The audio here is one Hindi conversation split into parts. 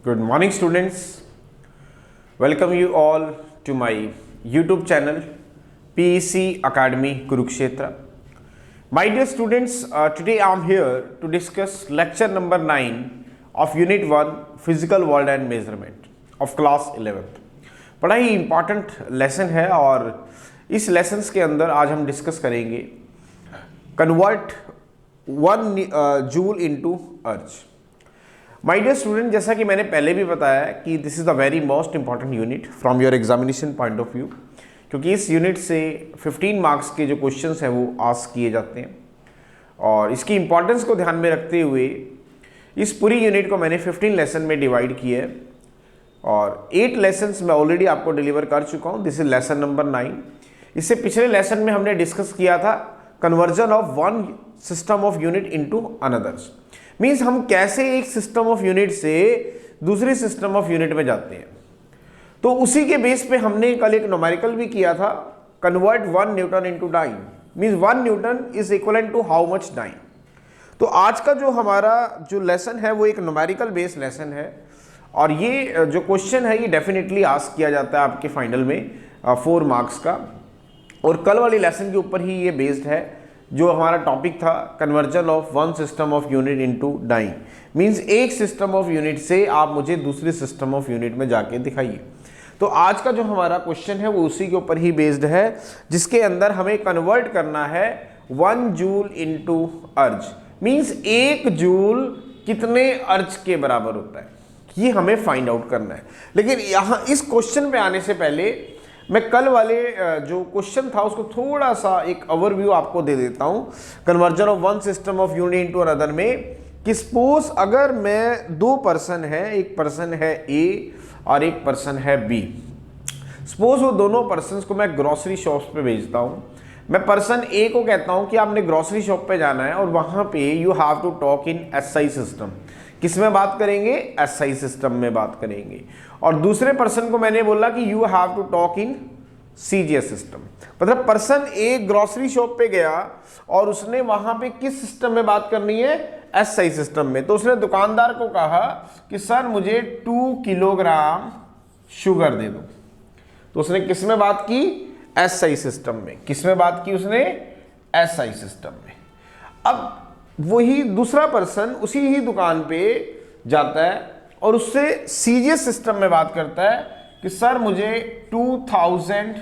Good morning, students. Welcome you all to my YouTube channel, PEC Academy Kurukshetra. My dear students, today I am here to discuss lecture number 9 of Unit 1 Physical World and Measurement of class 11th. बड़ा ही इम्पॉर्टेंट लेसन है और इस लेसन्स के अंदर आज हम डिस्कस करेंगे कन्वर्ट 1 जूल इनटू अर्ज। माय डियर स्टूडेंट, जैसा कि मैंने पहले भी बताया कि this is the very most important unit from your examination point of view, क्योंकि इस यूनिट से 15 मार्क्स के जो क्वेश्चंस हैं वो आस्क किए जाते हैं और इसकी इंपॉर्टेंस को ध्यान में रखते हुए इस पूरी यूनिट को मैंने 15 लेसन में डिवाइड किया है और 8 लेसन्स मैं ऑलरेडी आपको डिलीवर कर चुका हूँ। This is lesson number 9। इससे पिछले लेसन में हमने डिस्कस किया था conversion of one system of unit into another's. Means हम कैसे एक सिस्टम ऑफ यूनिट से दूसरे सिस्टम ऑफ यूनिट में जाते हैं। तो उसी के बेस पे हमने कल एक न्यूमेरिकल भी किया था, convert 1 newton into dyne. Means 1 newton is equal to how much dyne. तो आज का जो हमारा जो लेसन है वो एक न्यूमेरिकल बेस्ड लेसन है और ये जो क्वेश्चन है ये डेफिनेटली आस्क किया जाता है आपके फाइनल में 4 मार्क्स का। और कल वाली लेसन के ऊपर ही ये बेस्ड है जो हमारा टॉपिक था conversion of one system of unit into dyne. Means एक सिस्टम ऑफ यूनिट से आप मुझे दूसरे सिस्टम ऑफ यूनिट में जाके दिखाइए। तो आज का जो हमारा क्वेश्चन है वो उसी के ऊपर ही बेस्ड है, जिसके अंदर हमें कन्वर्ट करना है 1 जूल इनटू अर्ज। मींस 1 जूल कितने अर्ज के बराबर होता है, ये हमें फाइंड आउट करना है। लेकिन यहाँ इस क्वेश्चन पे आने से पहले मैं कल वाले जो क्वेश्चन था उसको थोड़ा सा एक ओवरव्यू आपको दे देता हूँ। Conversion of one system of unit into another में कि सपोज अगर मैं 2 पर्सन है, एक पर्सन है ए और एक पर्सन है बी। सपोज वो दोनों पर्सन को मैं ग्रोसरी शॉप पे भेजता हूँ। मैं पर्सन ए को कहता हूँ कि आपने ग्रोसरी शॉप पे जाना है और वहाँ पे you have to talk in SI system. किस में बात करेंगे? एसआई सिस्टम में बात करेंगे। और दूसरे पर्सन को मैंने बोला कि you have to talk in CGS system. मतलब पर्सन ए ग्रोसरी शॉप पे गया और उसने वहां पे किस सिस्टम में बात करनी है? एसआई सिस्टम में। तो उसने दुकानदार को कहा कि सर मुझे 2 किलोग्राम शुगर दे दो। तो उसने किस में बात की? एसआई सिस्टम में। किस में बात की उसने? एसआई सिस्टम में। अब वही दूसरा पर्सन उसी ही दुकान पे जाता है और उससे सीजीएस सिस्टम में बात करता है कि सर मुझे 2000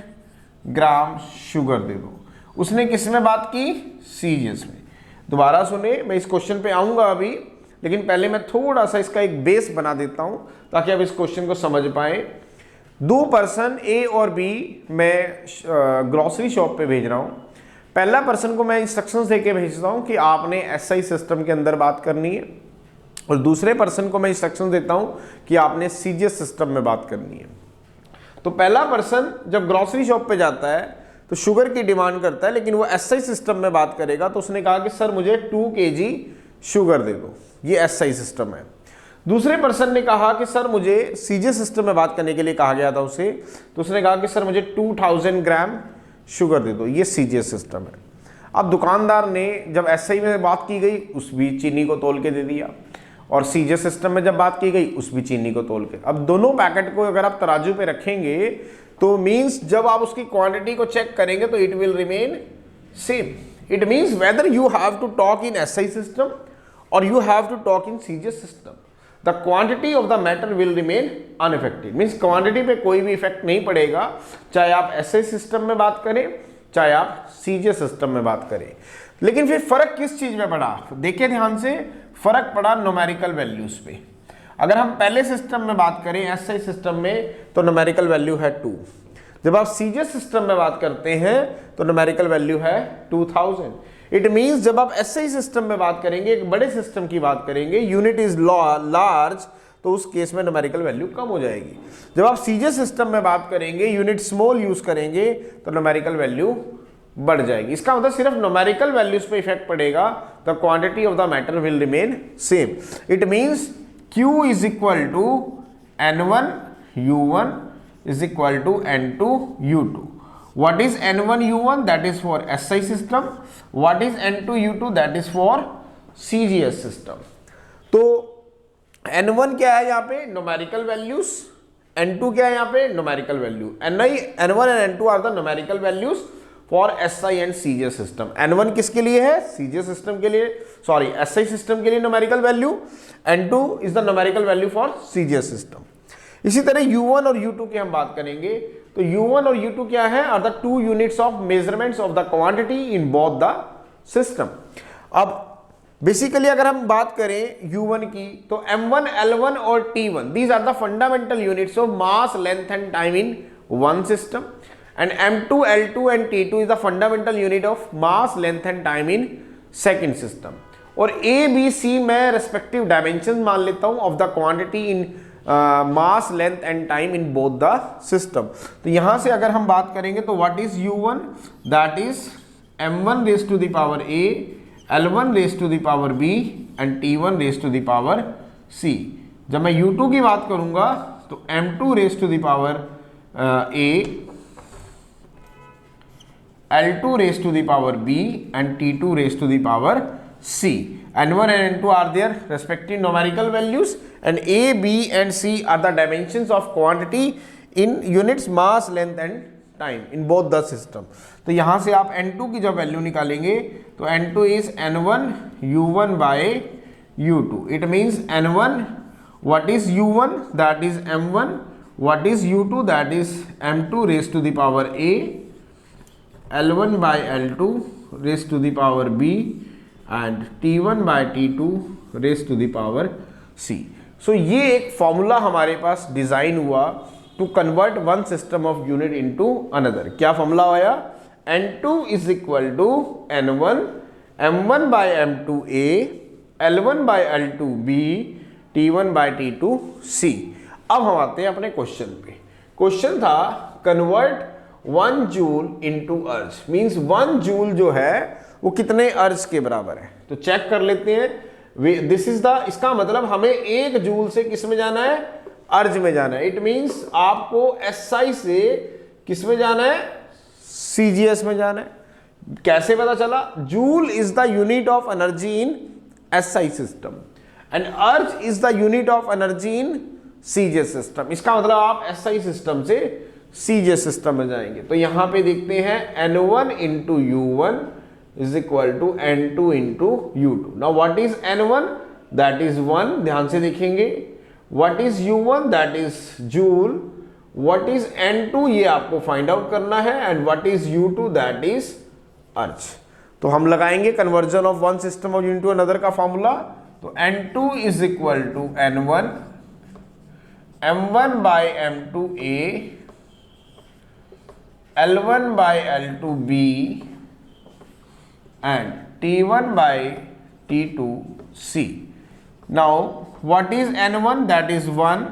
ग्राम शुगर दे दो। उसने किस में बात की? सीजीएस में। दोबारा सुने, मैं इस क्वेश्चन पे आऊंगा अभी, लेकिन पहले मैं थोड़ा सा इसका एक बेस बना देता हूं ताकि आप इस क्वेश्चन को समझ पाए। 2 पर्सन ए और बी मैं ग्रोसरी शॉप पे भेज रहा हूं। पहला पर्सन को मैं इंस्ट्रक्शंस देके भेजता हूं कि आपने एसआई सिस्टम के अंदर बात करनी है और दूसरे पर्सन को मैं इंस्ट्रक्शन देता हूं कि आपने सीजीएस सिस्टम में बात करनी है। तो पहला पर्सन जब ग्रोसरी शॉप पे जाता है तो शुगर की डिमांड करता है, लेकिन वो एसआई सिस्टम में बात करेगा। तो उसने कहा कि सर मुझे 2 kg शुगर दे दो। ये एसआई सिस्टम है। दूसरे पर्सन ने कहा कि सर मुझे सीजीएस सिस्टम में बात करने के लिए कहा गया था उसे। तो उसने कहा कि सर मुझे 2000 ग्राम शुगर दे दो। ये सीजीएस सिस्टम है। अब दुकानदार ने जब एसआई में बात की गई उस भी चीनी को तोल के दे दिया और सीजीएस सिस्टम में जब बात की गई उस भी चीनी को तोल के। अब दोनों पैकेट को अगर आप तराजू पे रखेंगे तो मींस जब आप उसकी क्वांटिटी को चेक करेंगे तो it will remain same. It means whether you have to talk in SI system और you have to talk in CGS system, the quantity of the matter will remain unaffected. Means quantity पे कोई भी इफेक्ट नहीं पड़ेगा, चाहे आप एसआई सिस्टम में बात करें चाहे आप सीजीएस सिस्टम में बात करें। लेकिन फिर फर्क किस चीज में पड़ा? देखिए ध्यान से, फर्क पड़ा न्यूमेरिकल वैल्यूज पे। अगर हम पहले सिस्टम में बात करें एसआई सिस्टम में तो न्यूमेरिकल वैल्यू है 2। जब आप सीजीएस सिस्टम में बात करते हैं तो न्यूमेरिकल वैल्यू है 2000। इट मींस जब आप एसआई सिस्टम में बात करेंगे, एक बड़े सिस्टम की बात करेंगे, यूनिट इज लार्ज, तो उस केस में न्यूमेरिकल वैल्यू कम हो जाएगी। जब आप सीजीएस सिस्टम में बात करेंगे, यूनिट स्मॉल यूज करेंगे, तो न्यूमेरिकल वैल्यू बढ़ जाएगी। इसका मतलब सिर्फ न्यूमेरिकल वैल्यूज पे इफेक्ट पड़ेगा, the quantity of the matter will remain same. It means Q is equal to N1 U1 is equal to N2 U2। What is N1 U1? That is for SI system. What is N2 U2? That is for CGS system. तो N1 क्या है यहाँ पे न्यूमेरिकल वैल्यूज, N2 क्या है यहाँ पे numerical value. N1 and N2 are the numerical values for SI and CGS system. N1 किसके लिए है, CGS सिस्टम के लिए, सॉरी SI सिस्टम के लिए numerical value, N2 is the numerical value for CGS system. इसी तरह U1 और U2 की हम बात करेंगे, तो U1 और U2 क्या है, are the two units of measurements of the quantity in both the system. अब बेसिकली अगर हम बात करें U1 की, तो M1, L1 और T1 these are the fundamental units of mass, length and time in one system, and M2, L2 and T2 is the fundamental unit of mass, length and time in second system. और A, B, C मैं रेस्पेक्टिव डायमेंशन मान लेता हूं of the quantity in mass, length and time in both the system. तो यहां से अगर हम बात करेंगे तो what is U1, that is M1 raise to the power A, L1 raise to the power B and T1 raise to the power C। जब मैं U2 की बात करूंगा तो M2 raise to the power A, L2 raise to the power B and T2 raise to the power C। N1 and N2 are their respective numerical values, and A, B and C are the dimensions of quantity in units mass, length and time in both the system। तो यहाँ से आप N2 की जब वैल्यू निकालेंगे तो N2 is N1 U1 by U2। It means N1, what is U1, that is M1, what is U2, that is M2 raised to the power A, L1 by L2 raised to the power B and T1 by T2 raised to the power C। So ये एक फॉर्मूला हमारे पास डिजाइन हुआ to convert one system of unit into another. क्या फॉर्मूला आया, N2 is equal to N1 M1 by M2 A, L1 by L2 B, T1 by T2 C। अब हम आते हैं अपने क्वेश्चन पे। क्वेश्चन था कन्वर्ट 1 जूल इनटू अर्ज, मींस 1 जूल जो है वो कितने अर्ज के बराबर है। तो चेक कर लेते हैं, दिस इज द, इसका मतलब हमें 1 जूल से किस में जाना है, अर्ज में जाना है। इट मींस आपको SI से किस में जाना है, CGS में जाना है। कैसे पता चला, joule is the unit of energy in SI system and erg is the unit of energy in CGS system. इसका मतलब आप SI सिस्टम से CGS सिस्टम में जाएंगे। तो यहां पे देखते हैं N1 into U1 is equal to N2 into U2। Now what is N1? That is 1, ध्यान से देखेंगे। What is U1? That is joule। What is N2? ये आपको फाइंड आउट करना है। And what is U2? That is अर्ज। तो हम लगाएंगे conversion of one system of unit to another का फॉर्मूला। तो N2 is equal to N1 M1 by M2 A, L1 by L2 B and T1 by T2 C। Now what is N1? That is 1,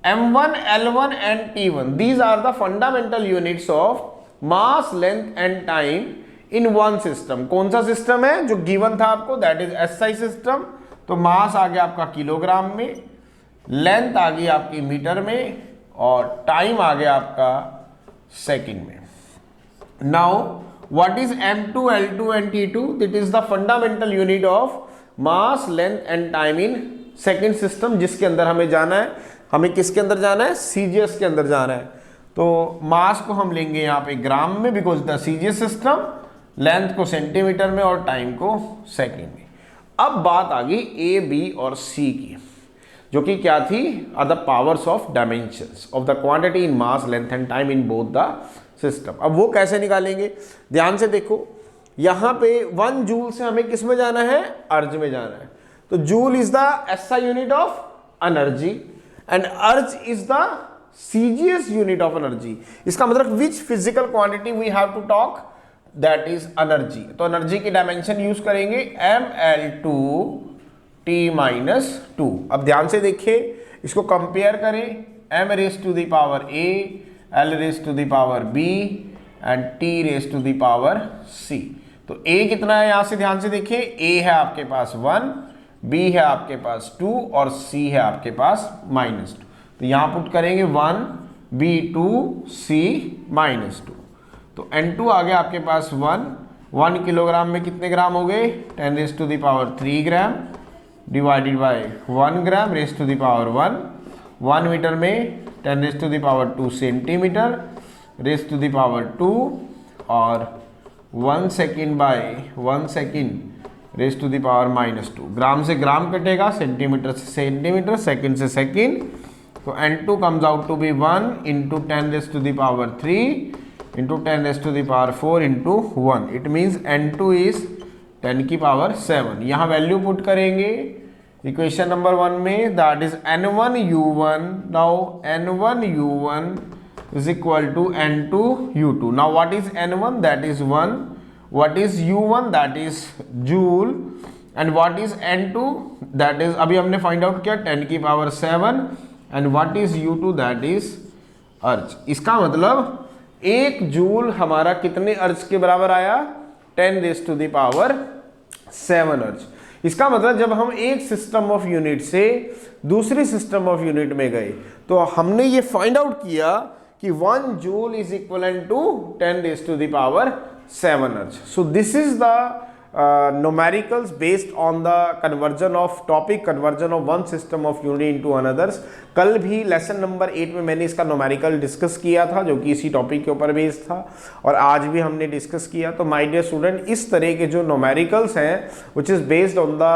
M1, L1 and T1 these are the fundamental units of mass, length and time in one system। कौन सा सिस्टम है जो गिवन था आपको, that is SI सिस्टम। तो मास आ गया आपका किलोग्राम में, लेंथ आ गई आपकी मीटर में और टाइम आ गया आपका सेकंड में। Now what is M2, L2 and T2? That is the fundamental unit of mass, length and time in second system, जिसके अंदर हमें जाना है। हमें किसके अंदर जाना है, CGS के अंदर जाना है। तो मास को हम लेंगे यहाँ पे ग्राम में, because the CGS system, length को सेंटीमीटर में और टाइम को सेकेंड में। अब बात आ गई A, B और C की, जो कि क्या थी, are the powers of dimensions of the quantity in mass, length and time in both the system. अब वो कैसे निकालेंगे, ध्यान से देखो। यहां पे 1 जूल से हमें किस में जाना है, अर्ज में जाना है। तो joule is the SI unit of energy and erg is the CGS unit of energy. इसका मतलब which physical quantity we have to talk, that is energy. तो एनर्जी की डायमेंशन यूज करेंगे mL2 T-2। अब ध्यान से देखिए, इसको कंपेयर करें, m raise to the power A, L raise to the power B and T raise to the power C। तो A कितना है, यहां से ध्यान से देखिए, A है आपके पास 1, B है आपके पास 2 और C है आपके पास -2। तो यहां पुट करेंगे 1 B 2 C -2। तो N2 आ गया आपके पास 1 किलोग्राम में कितने ग्राम हो गए, 10 raise to the power 3 gram. Divided by 1 gram raise to the power 1 metre में 10 raise to the power 2 centimetre raise to the power 2 और 1 second by 1 second raise to the power -2। Gram से ग्राम कटेगा, सेंटीमीटर से सेंटीमीटर, सेकेंड से सेकेंड, तो N2 comes out to be 1 into 10 raised to the power 3 into 10 raised to the power 4 into 1. It means N2 is 10 की पावर 7। यहाँ वैल्यू पुट करेंगे इक्वेशन नंबर 1 में, that is N1 U1। Now N1 U1 is equal to N2 U2। Now what is N1? That is 1. What is U1? That is joule। and what is N2? That is अभी हमने फाइंड आउट किया 10 की power 7। and what is U2? That is अर्ज। इसका मतलब 1 जूल हमारा कितने अर्ज के बराबर आया? 10 रेज़ टू द पावर 7 अर्ज। इसका मतलब जब हम एक सिस्टम ऑफ यूनिट से दूसरी सिस्टम ऑफ यूनिट में गए तो हमने ये फाइंड आउट किया कि 1 joule is equivalent to 10 raise to the power 7 erg. So this is the numericals based on the conversion of one system of unit into another's। कल भी लेसन नंबर 8 में मैंने इसका न्यूमेरिकल डिस्कस किया था जो कि इसी टॉपिक के ऊपर बेस्ड था, और आज भी हमने डिस्कस किया। तो माय डियर स्टूडेंट, इस तरह के जो न्यूमेरिकल्स हैं which is based on the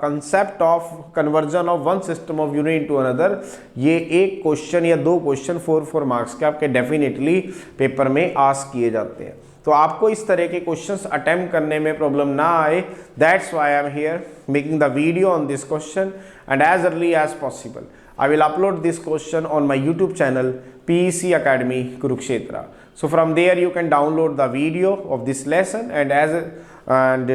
concept of conversion of one system of unit into another, ये एक क्वेश्चन या 2 क्वेश्चन 4 मार्क्स के आपके डेफिनेटली पेपर में आस्क किए जाते हैं। तो आपको इस तरह के क्वेश्चंस अटेम्प्ट करने में प्रॉब्लम ना आए, that's why I am here making the video on this question, and as early as possible I will upload this question on my YouTube channel PEC Academy Kurukshetra। So from there you can download the video of this lesson and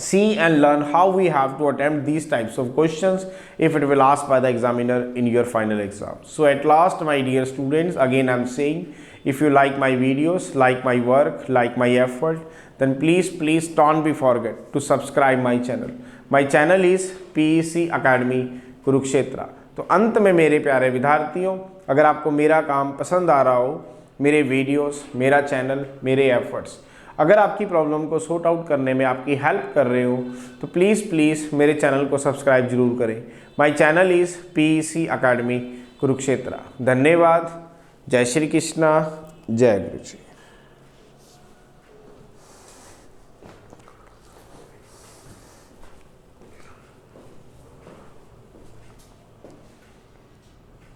see and learn how we have to attempt these types of questions if it will asked by the examiner in your final exam। So at last, my dear students, again I am saying, if you like my videos, like my work, like my effort, then please don't be forget to subscribe my channel। My channel is PEC Academy Kurukshetra। तो अंत में मेरे प्यारे विद्यार्थियों, अगर आपको मेरा काम पसंद आ रहा हो, मेरे वीडियोस, मेरा चैनल, मेरे एफर्ट्स अगर आपकी प्रॉब्लम को सॉर्ट आउट करने में आपकी हेल्प कर रहे हो, तो प्लीज़ मेरे चैनल को सब्सक्राइब जरूर करें। My channel is PEC Academy Kurukshetra। धन्यवाद। जय श्री कृष्णा, जय गुरु जी।